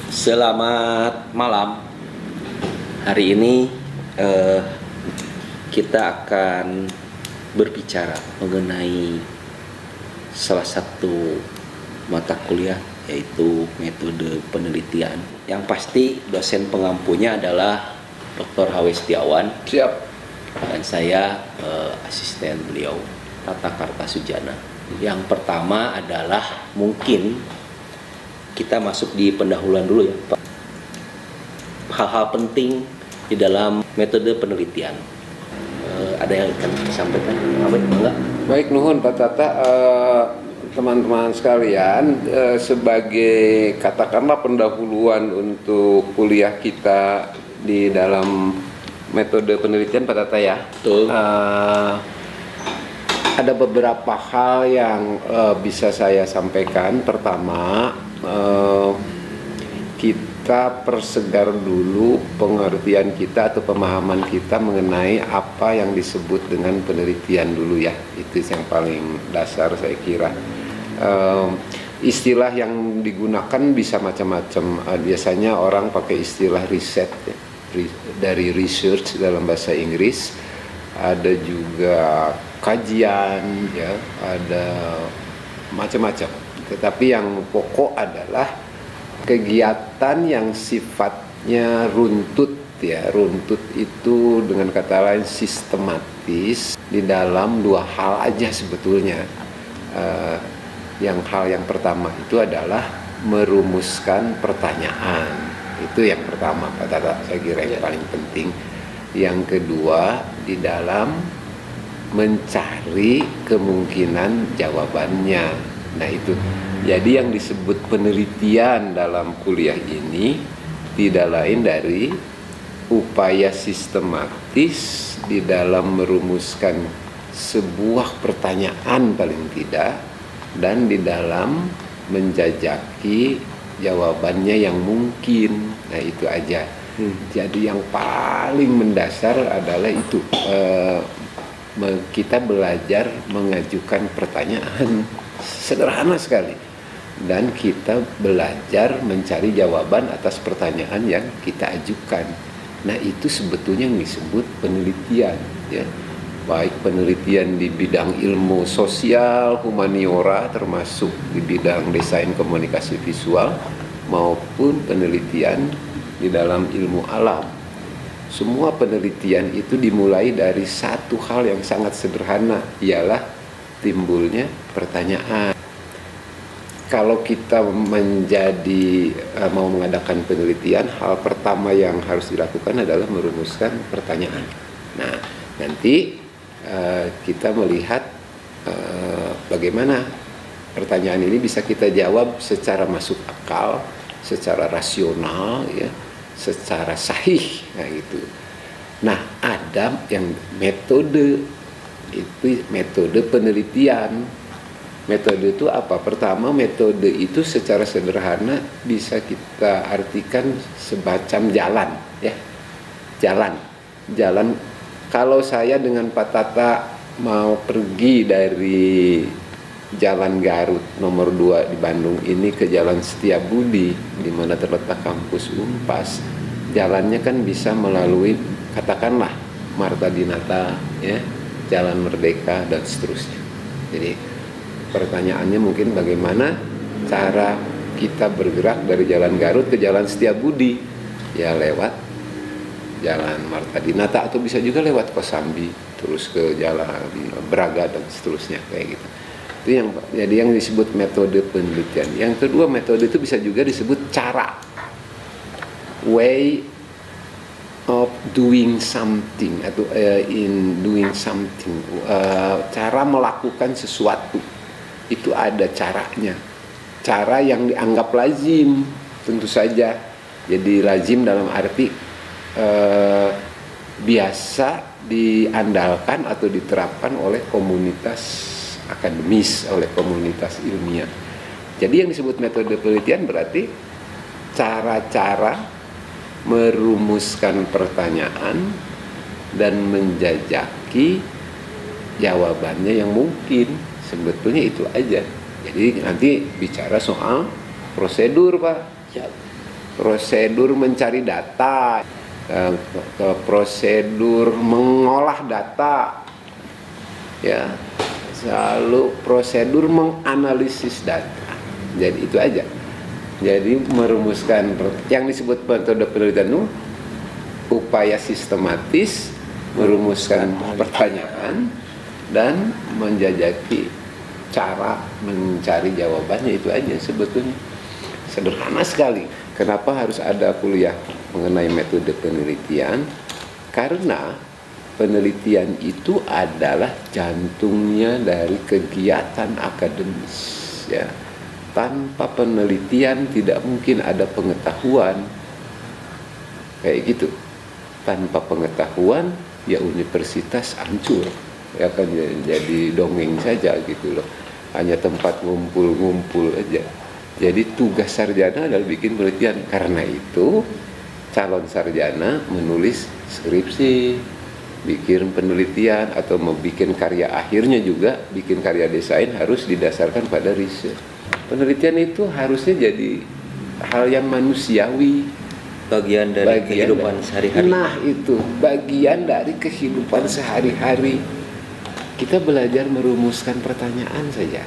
Selamat malam. Hari ini kita akan berbicara mengenai salah satu mata kuliah, yaitu metode penelitian. Yang pasti dosen pengampunya adalah Dr. H.W. Setiawan. Siap. Dan saya asisten beliau, Tata Kartasujana. Yang pertama adalah mungkin kita masuk di pendahuluan dulu ya, Pak. Hal-hal penting di dalam metode penelitian. Ada yang akan disampaikan? Apa enggak? Baik, nuhun Pak Tata. Teman-teman sekalian, sebagai katakanlah pendahuluan untuk kuliah kita di dalam metode penelitian Pak Tata ya. Betul. Ada beberapa hal yang bisa saya sampaikan. Pertama, kita persegar dulu pengertian kita atau pemahaman kita mengenai apa yang disebut dengan penelitian dulu ya. Itu yang paling dasar saya kira. Istilah yang digunakan bisa macam-macam. Biasanya orang pakai istilah riset ya, dari research dalam bahasa Inggris. Ada juga kajian ya, ada macam-macam. Tetapi yang pokok adalah kegiatan yang sifatnya runtut ya. Runtut itu dengan kata lain sistematis di dalam dua hal aja sebetulnya. Hal yang pertama itu adalah merumuskan pertanyaan. Itu yang pertama Pak Tata, saya kira yang paling penting. Yang kedua di dalam mencari kemungkinan jawabannya. Nah itu. Jadi yang disebut penelitian dalam kuliah ini tidak lain dari upaya sistematis di dalam merumuskan sebuah pertanyaan paling tidak, dan di dalam menjajaki jawabannya yang mungkin. Nah itu aja. Jadi yang paling mendasar adalah itu, kita belajar mengajukan pertanyaan, sederhana sekali, dan kita belajar mencari jawaban atas pertanyaan yang kita ajukan. Nah itu sebetulnya yang disebut penelitian ya. Baik penelitian di bidang ilmu sosial, humaniora, termasuk di bidang desain komunikasi visual, maupun penelitian di dalam ilmu alam. Semua penelitian itu dimulai dari satu hal yang sangat sederhana, ialah timbulnya pertanyaan. Kalau kita mau mengadakan penelitian, hal pertama yang harus dilakukan adalah merumuskan pertanyaan. Nah, nanti kita melihat bagaimana pertanyaan ini bisa kita jawab secara masuk akal, secara rasional ya, secara sahih, nah gitu. Nah, ada yang metode, itu metode penelitian. Metode itu apa? Pertama, metode itu secara sederhana bisa kita artikan semacam jalan ya. Jalan. Kalau saya dengan Pak Tata mau pergi dari Jalan Garut nomor 2 di Bandung ini ke Jalan Setiabudi di mana terletak kampus Unpas, jalannya kan bisa melalui katakanlah Marta Dinata ya, Jalan Merdeka dan seterusnya. Jadi pertanyaannya mungkin bagaimana cara kita bergerak dari Jalan Garut ke Jalan Setiabudi, ya lewat Jalan Marta Dinata atau bisa juga lewat Kosambi terus ke Jalan Braga dan seterusnya kayak gitu. Itu yang disebut metode penelitian. Yang kedua, metode itu bisa juga disebut cara, way of doing something atau in doing something, cara melakukan sesuatu. Itu ada caranya, cara yang dianggap lazim tentu saja. Jadi lazim dalam arti biasa diandalkan atau diterapkan oleh komunitas akademis, oleh komunitas ilmiah. Jadi yang disebut metode penelitian berarti cara-cara merumuskan pertanyaan dan menjajaki jawabannya yang mungkin. Sebetulnya itu aja. Jadi nanti bicara soal prosedur Pak. Ya. prosedur mencari data, ke prosedur mengolah data, ya, lalu prosedur menganalisis data. Jadi itu aja. Jadi merumuskan yang disebut metode penelitian itu upaya sistematis merumuskan pertanyaan dan menjajaki cara mencari jawabannya. Itu aja sebetulnya, sederhana sekali. Kenapa harus ada kuliah mengenai metode penelitian? Karena penelitian itu adalah jantungnya dari kegiatan akademis, ya. Tanpa penelitian tidak mungkin ada pengetahuan, kayak gitu. Tanpa pengetahuan ya universitas hancur, ya kan, jadi dongeng saja gitu loh, hanya tempat ngumpul-ngumpul aja. Jadi tugas sarjana adalah bikin penelitian. Karena itu calon sarjana menulis skripsi, bikin penelitian, atau mau bikin karya akhirnya juga, bikin karya desain harus didasarkan pada riset. Penelitian itu harusnya jadi hal yang manusiawi, bagian dari kehidupan sehari-hari. Nah itu bagian dari kehidupan sehari-hari. Kita belajar merumuskan pertanyaan saja,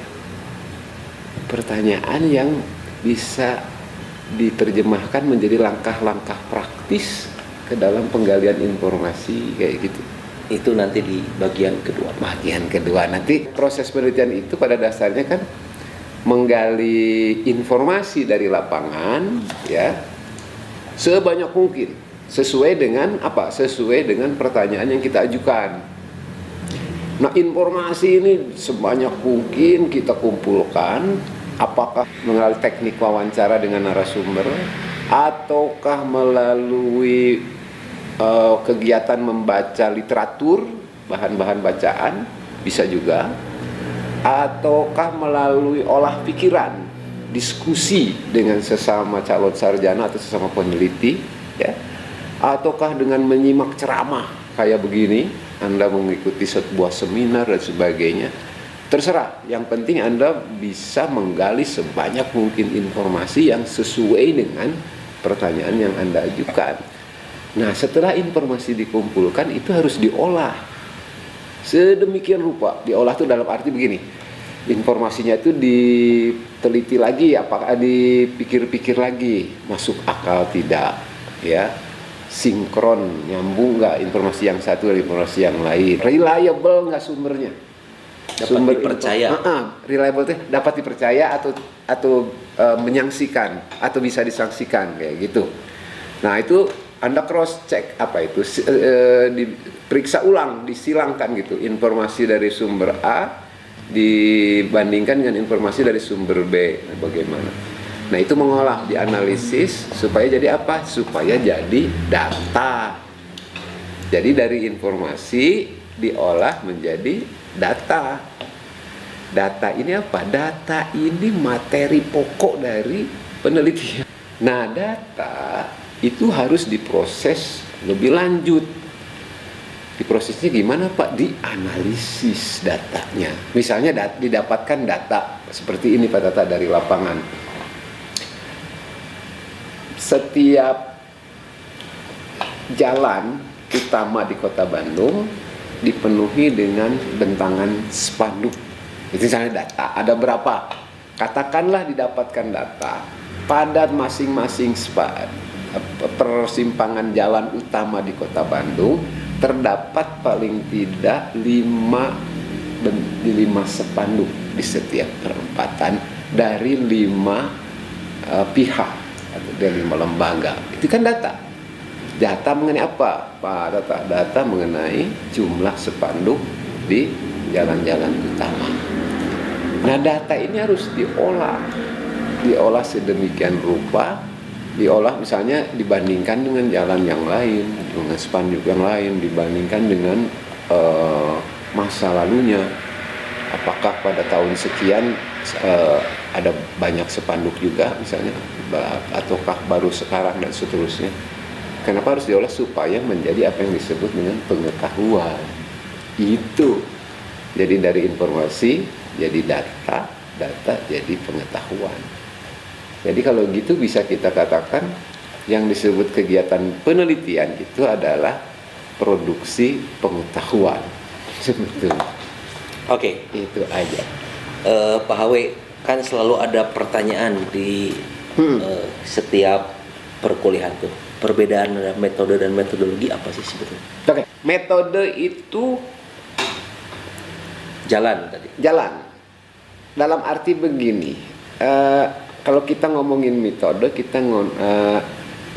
pertanyaan yang bisa diterjemahkan menjadi langkah-langkah praktis ke dalam penggalian informasi, kayak gitu. Itu nanti di bagian kedua. Bagian kedua nanti proses penelitian itu pada dasarnya kan menggali informasi dari lapangan, ya, sebanyak mungkin sesuai dengan apa? Sesuai dengan pertanyaan yang kita ajukan. Nah, informasi ini sebanyak mungkin kita kumpulkan, apakah melalui teknik wawancara dengan narasumber, ataukah melalui kegiatan membaca literatur, bahan-bahan bacaan, bisa juga, ataukah melalui olah pikiran, diskusi dengan sesama calon sarjana atau sesama peneliti, ya, ataukah dengan menyimak ceramah kayak begini, Anda mengikuti sebuah seminar dan sebagainya. Terserah, yang penting Anda bisa menggali sebanyak mungkin informasi yang sesuai dengan pertanyaan yang Anda ajukan. Nah, setelah informasi dikumpulkan itu harus diolah sedemikian rupa. Diolah itu dalam arti begini, informasinya itu diteliti lagi, apakah dipikir-pikir lagi, masuk akal tidak, ya, sinkron, nyambung nggak informasi yang satu dari informasi yang lain, reliable nggak sumbernya, dapat dipercaya. Reliable itu dapat dipercaya atau menyaksikan atau bisa disangsikan, kayak gitu. Nah, itu Anda cross check, apa itu, diperiksa ulang, disilangkan gitu, informasi dari sumber A dibandingkan dengan informasi dari sumber B, bagaimana. Nah, itu mengolah, dianalisis supaya jadi apa? Supaya jadi data. Jadi dari informasi diolah menjadi data. Data ini apa? Data ini materi pokok dari penelitian. Nah, data itu harus diproses lebih lanjut. Diprosesnya gimana, Pak? Dianalisis datanya. Misalnya didapatkan data seperti ini, Pak Tata, dari lapangan. Setiap jalan utama di Kota Bandung dipenuhi dengan bentangan spanduk. Itu misalnya data, ada berapa? Katakanlah didapatkan data pada masing-masing persimpangan jalan utama di Kota Bandung terdapat paling tidak 5 spanduk di setiap perempatan dari 5 pihak atau dari 5 lembaga. Itu kan data. Data mengenai apa, Pak? Data mengenai jumlah spanduk di jalan-jalan utama. Nah, data ini harus diolah sedemikian rupa, diolah misalnya dibandingkan dengan jalan yang lain, dengan spanduk yang lain, dibandingkan dengan masa lalunya. Apakah pada tahun sekian ada banyak spanduk juga misalnya, ataukah baru sekarang, dan seterusnya. Kenapa harus diolah? Supaya menjadi apa yang disebut dengan pengetahuan. Itu. Jadi dari informasi jadi data jadi pengetahuan. Jadi kalau gitu bisa kita katakan yang disebut kegiatan penelitian itu adalah produksi pengetahuan. Sebetulnya. Oke. Itu aja. Pak Hawe, kan selalu ada pertanyaan di setiap perkuliahan tuh. Perbedaan metode dan metodologi apa sih sebetulnya? Oke. Metode itu Jalan tadi. jalan. Dalam arti begini, kalau kita ngomongin metode, kita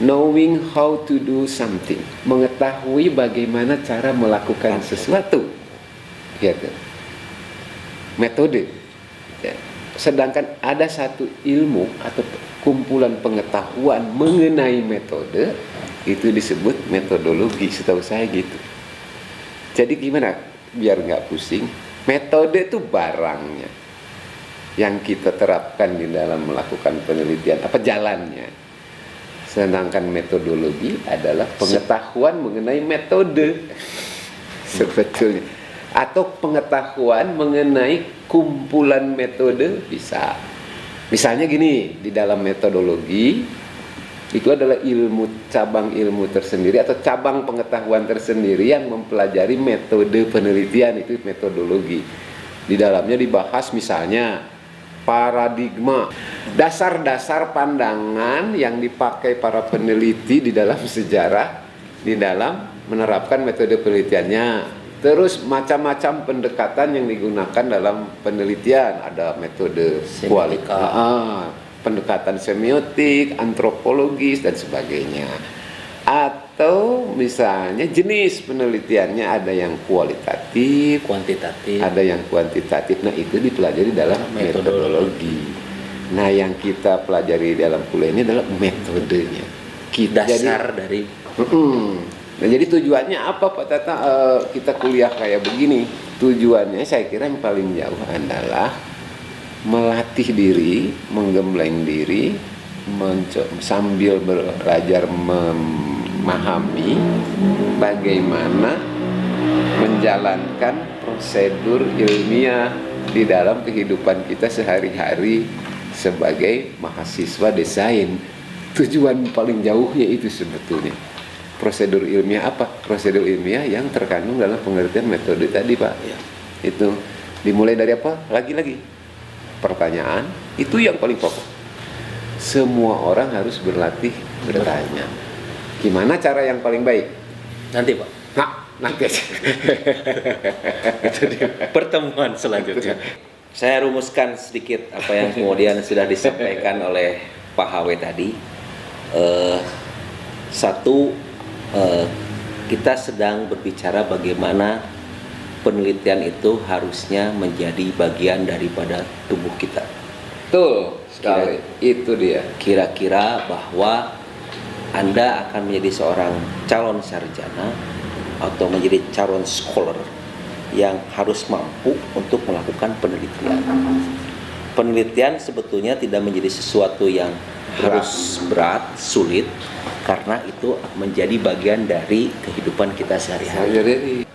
knowing how to do something, mengetahui bagaimana cara melakukan sesuatu, gitu. Metode. Ya. Sedangkan ada satu ilmu atau kumpulan pengetahuan mengenai metode, itu disebut metodologi, setahu saya gitu. Jadi gimana? Biar nggak pusing, metode itu barangnya yang kita terapkan di dalam melakukan penelitian, apa jalannya. Sedangkan metodologi adalah pengetahuan mengenai metode sebetulnya, atau pengetahuan mengenai kumpulan metode bisa. Misalnya gini, di dalam metodologi itu adalah cabang ilmu tersendiri atau cabang pengetahuan tersendiri yang mempelajari metode penelitian, itu metodologi. Di dalamnya dibahas misalnya paradigma, dasar-dasar pandangan yang dipakai para peneliti di dalam sejarah, di dalam menerapkan metode penelitiannya. Terus macam-macam pendekatan yang digunakan dalam penelitian, ada metode kualitas, pendekatan semiotik, antropologis dan sebagainya. Atau misalnya jenis penelitiannya ada yang kualitatif, kuantitatif, ada yang kuantitatif. Nah, itu dipelajari dalam metodologi. Nah, yang kita pelajari dalam kuliah ini adalah metodenya. Dasar dari. Nah, jadi tujuannya apa Pak Tata? Kita kuliah kayak begini. Tujuannya saya kira yang paling jauh adalah melatih diri, menggembleng diri, sambil belajar memahami bagaimana menjalankan prosedur ilmiah di dalam kehidupan kita sehari-hari sebagai mahasiswa desain. Tujuan paling jauhnya itu sebetulnya. Prosedur ilmiah apa? Prosedur ilmiah yang terkandung dalam pengertian metode tadi, Pak. Ya. Itu dimulai dari apa? Lagi-lagi pertanyaan, itu yang paling pokok. Semua orang harus berlatih bertanya. Gimana cara yang paling baik? Nanti, Pak. Nah, nanti aja. Itu di pertemuan selanjutnya. Saya rumuskan sedikit apa yang kemudian sudah disampaikan oleh Pak Hawe tadi. Kita sedang berbicara bagaimana penelitian itu harusnya menjadi bagian daripada tubuh kita. Betul sekali. Itu dia. Kira-kira bahwa Anda akan menjadi seorang calon sarjana atau menjadi calon scholar yang harus mampu untuk melakukan penelitian. Penelitian sebetulnya tidak menjadi sesuatu yang harus berat, sulit, karena itu menjadi bagian dari kehidupan kita sehari-hari.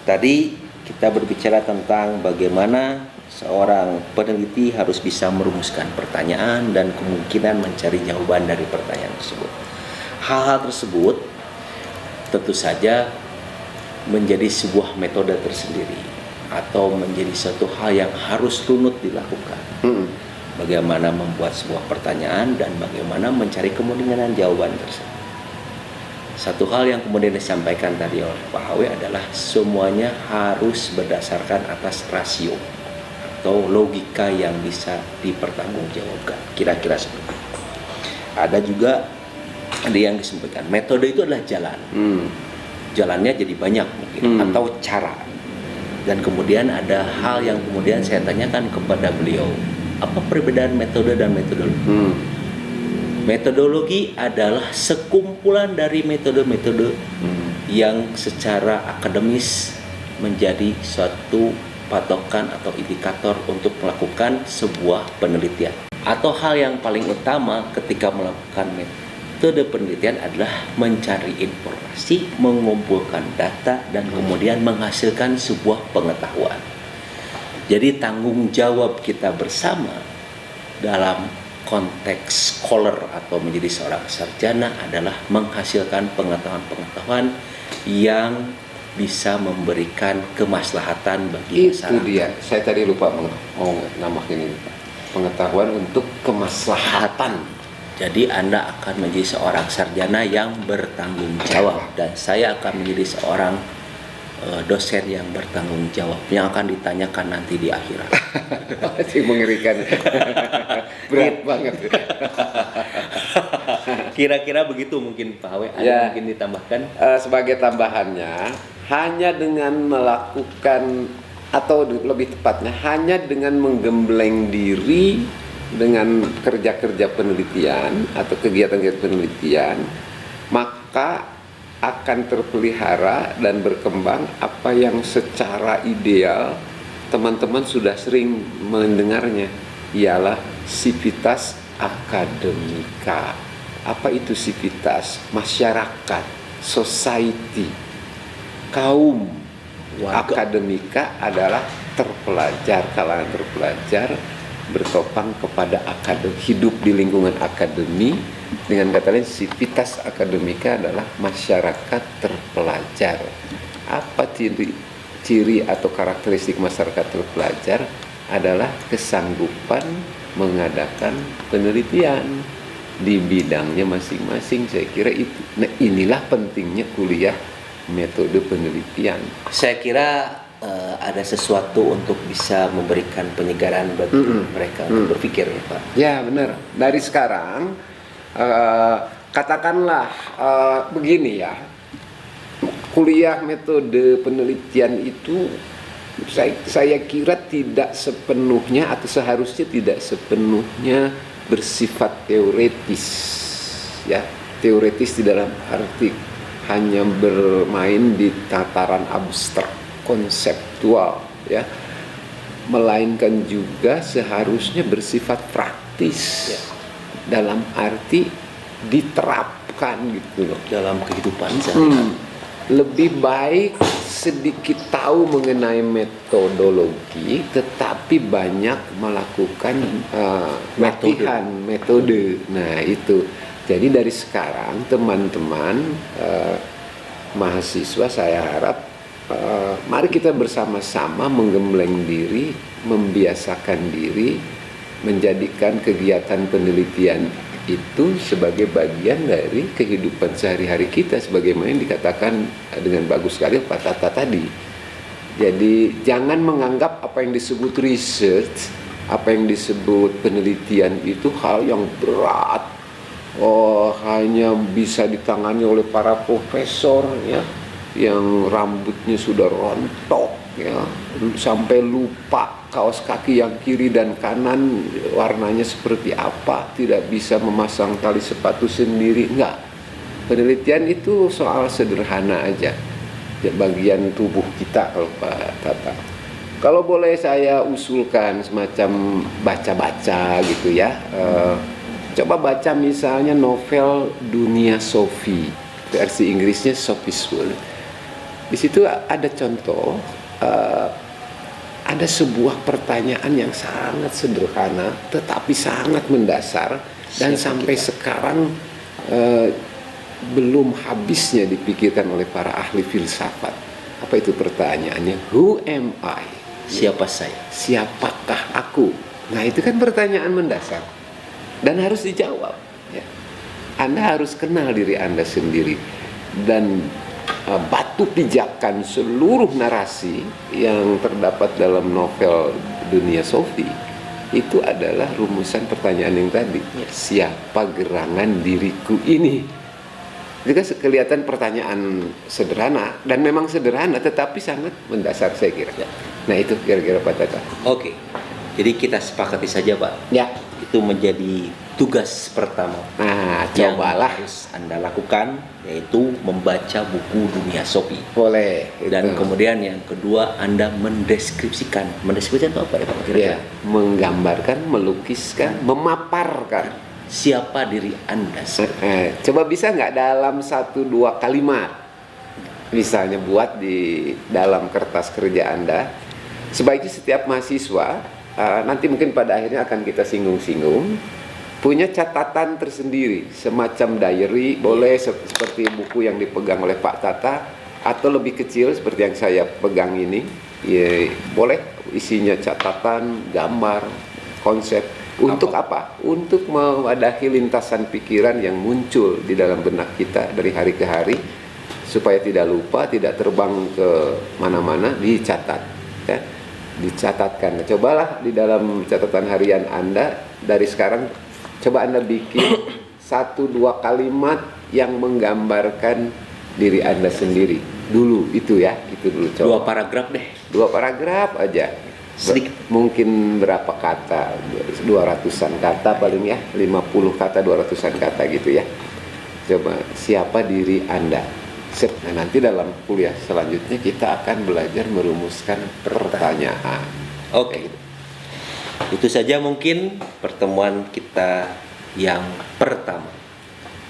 Tadi kita berbicara tentang bagaimana seorang peneliti harus bisa merumuskan pertanyaan dan kemungkinan mencari jawaban dari pertanyaan tersebut. Hal-hal tersebut tentu saja menjadi sebuah metode tersendiri atau menjadi satu hal yang harus runut dilakukan. Bagaimana membuat sebuah pertanyaan dan bagaimana mencari kemungkinan jawaban tersebut. Satu hal yang kemudian disampaikan tadi oleh Pak Hawe adalah semuanya harus berdasarkan atas rasio atau logika yang bisa dipertanggungjawabkan. Kira-kira seperti itu. Ada juga yang disampaikan metode itu adalah jalan. Jalannya jadi banyak mungkin atau cara. Dan kemudian ada hal yang kemudian saya tanyakan kepada beliau, apa perbedaan metode dan metodologi? Metodologi adalah sekumpulan dari metode-metode yang secara akademis menjadi suatu patokan atau indikator untuk melakukan sebuah penelitian. Atau hal yang paling utama ketika melakukan metode penelitian adalah mencari informasi, mengumpulkan data, dan kemudian menghasilkan sebuah pengetahuan. Jadi tanggung jawab kita bersama dalam konteks scholar atau menjadi seorang sarjana adalah menghasilkan pengetahuan-pengetahuan yang bisa memberikan kemaslahatan bagi Itu masyarakat. dia. Saya tadi lupa mau namakin ini. Pengetahuan untuk kemaslahatan. Jadi Anda akan menjadi seorang sarjana yang bertanggung jawab, dan saya akan menjadi seorang dosen yang bertanggung jawab yang akan ditanyakan nanti di akhirat. Masih mengerikan. Berat banget. Kira-kira begitu mungkin Pak Hawe, ada Ya. mungkin ditambahkan? Sebagai tambahannya, hanya dengan melakukan, atau lebih tepatnya hanya dengan menggembleng diri dengan kerja-kerja penelitian atau kegiatan-kegiatan penelitian, maka akan terpelihara dan berkembang apa yang secara ideal teman-teman sudah sering mendengarnya, ialah sivitas akademika. Apa itu sivitas? Masyarakat, society, kaum. Akademika adalah terpelajar, kalangan terpelajar bertopang kepada akademi, hidup di lingkungan akademi. Dengan kata lain, sivitas akademika adalah masyarakat terpelajar. Apa ciri atau karakteristik masyarakat terpelajar? Adalah kesanggupan mengadakan penelitian di bidangnya masing-masing. Saya kira itu. Nah, inilah pentingnya kuliah metode penelitian. Saya kira ada sesuatu untuk bisa memberikan penyegaran bagi mereka untuk berpikir ya Pak. Ya benar. Dari sekarang katakanlah begini ya, kuliah metode penelitian itu saya kira tidak sepenuhnya atau seharusnya tidak sepenuhnya bersifat teoretis, ya, teoretis di dalam arti hanya bermain di tataran abstrak konseptual, ya, melainkan juga seharusnya bersifat praktis, ya, dalam arti diterapkan gitu loh Dalam kehidupan sehari-hari. Lebih baik sedikit tahu mengenai metodologi tetapi banyak melakukan latihan metode. Nah itu, jadi dari sekarang teman-teman mahasiswa, saya harap mari kita bersama-sama menggembleng diri, membiasakan diri, menjadikan kegiatan penelitian itu sebagai bagian dari kehidupan sehari-hari kita, sebagaimana yang dikatakan dengan bagus sekali Pak Tata tadi. Jadi jangan menganggap apa yang disebut research, apa yang disebut penelitian itu hal yang berat, hanya bisa ditangani oleh para profesor, ya, yang rambutnya sudah rontok, ya, sampai lupa kaos kaki yang kiri dan kanan warnanya seperti apa, tidak bisa memasang tali sepatu sendiri. Enggak, penelitian itu soal sederhana aja, bagian tubuh kita kalau Pak Tata. Kalau boleh saya usulkan semacam baca-baca gitu ya, coba baca misalnya novel Dunia Sophie, versi Inggrisnya Sophie's World. Di situ ada contoh, ada sebuah pertanyaan yang sangat sederhana tetapi sangat mendasar dan sampai sekarang belum habisnya dipikirkan oleh para ahli filsafat. Apa itu pertanyaannya? Who am I? Siapa saya? Siapakah aku? Nah itu kan pertanyaan mendasar dan harus dijawab, ya. Anda harus kenal diri Anda sendiri dan batu pijakan seluruh narasi yang terdapat dalam novel Dunia Sophie itu adalah rumusan pertanyaan yang tadi. Siapa gerangan diriku ini? Itu kan kelihatan pertanyaan sederhana, dan memang sederhana tetapi sangat mendasar saya kira. Nah itu kira-kira Pak Tata. Oke, jadi kita sepakati saja Pak. Ya. Itu menjadi tugas pertama. Nah, Yang cobalah. harus Anda lakukan, yaitu membaca buku Dunia Sophie. Boleh. Dan itu. kemudian yang kedua, Anda mendeskripsikan. Mendeskripsikan itu apa ya Pak? Ya, menggambarkan, melukiskan, memaparkan. Siapa diri Anda? Coba bisa nggak dalam 1-2 kalimat, misalnya buat di dalam kertas kerja Anda. Sebaiknya setiap mahasiswa, nanti mungkin pada akhirnya akan kita singgung-singgung, punya catatan tersendiri, semacam diary, boleh seperti buku yang dipegang oleh Pak Tata, atau lebih kecil seperti yang saya pegang ini, ya, boleh isinya catatan, gambar, konsep. Untuk apa? Untuk mewadahi lintasan pikiran yang muncul di dalam benak kita dari hari ke hari, supaya tidak lupa, tidak terbang ke mana-mana, dicatat, ya. Dicatatkan. Cobalah di dalam catatan harian Anda dari sekarang, coba Anda bikin 1-2 kalimat yang menggambarkan diri Anda sendiri dulu, itu ya, itu dulu. Coba 2 paragraf deh. 2 paragraf aja. Sedikit. Mungkin berapa kata? 200-an kata paling ya, 50 kata, 200-an kata gitu ya. Coba, siapa diri Anda? Nah, nanti dalam kuliah selanjutnya kita akan belajar merumuskan pertanyaan. Oke. Itu saja mungkin pertemuan kita yang pertama.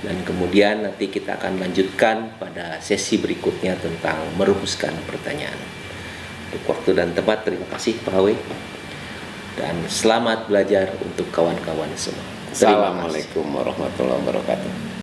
Dan kemudian nanti kita akan lanjutkan pada sesi berikutnya tentang merumuskan pertanyaan. Untuk waktu dan tempat, terima kasih Pak Hawe. Dan selamat belajar untuk kawan-kawan semua. Terima kasih. Assalamualaikum warahmatullahi wabarakatuh.